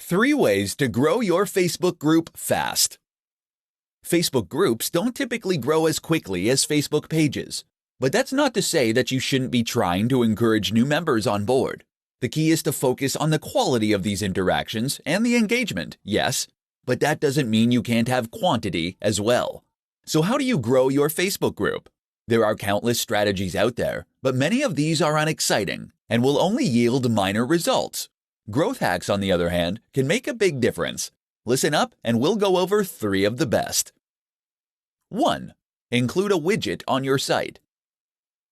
3 ways to grow your Facebook group fast. Facebook groups don't typically grow as quickly as Facebook pages, but that's not to say that you shouldn't be trying to encourage new members on board. The key is to focus on the quality of these interactions and the engagement, yes, but that doesn't mean you can't have quantity as well. So how do you grow your Facebook group? There are countless strategies out there, but many of these are unexciting and will only yield minor results. Growth hacks, on the other hand, can make a big difference. Listen up and we'll go over 3 of the best. 1. Include a widget on your site.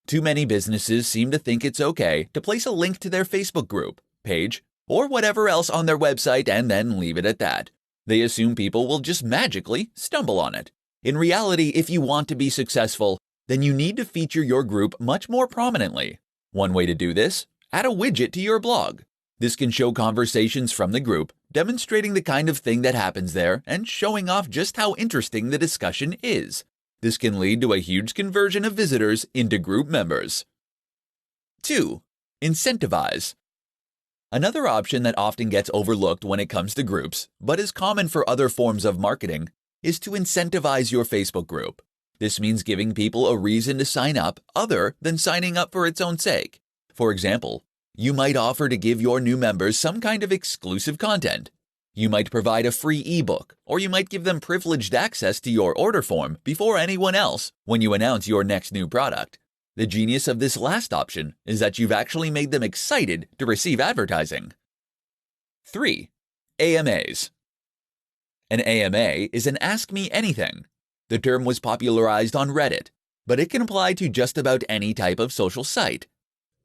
Too many businesses seem to think it's okay to place a link to their Facebook group, page, or whatever else on their website and then leave it at that. They assume people will just magically stumble on it. In reality, if you want to be successful, then you need to feature your group much more prominently. One way to do this: add a widget to your blog. This can show conversations from the group, demonstrating the kind of thing that happens there and showing off just how interesting the discussion is. This can lead to a huge conversion of visitors into group members. 2. Incentivize. Another option that often gets overlooked when it comes to groups, but is common for other forms of marketing, is to incentivize your Facebook group. This means giving people a reason to sign up other than signing up for its own sake. For example, you might offer to give your new members some kind of exclusive content. You might provide a free ebook, or you might give them privileged access to your order form before anyone else when you announce your next new product. The genius of this last option is that you've actually made them excited to receive advertising. 3. AMAs. An AMA is an Ask Me Anything. The term was popularized on Reddit, but it can apply to just about any type of social site.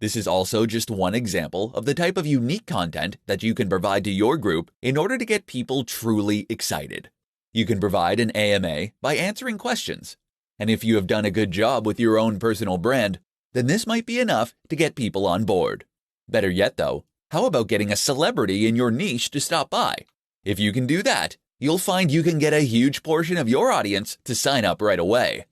This is also just one example of the type of unique content that you can provide to your group in order to get people truly excited. You can provide an AMA by answering questions, and if you have done a good job with your own personal brand, then this might be enough to get people on board. Better yet though, how about getting a celebrity in your niche to stop by? If you can do that, you'll find you can get a huge portion of your audience to sign up right away.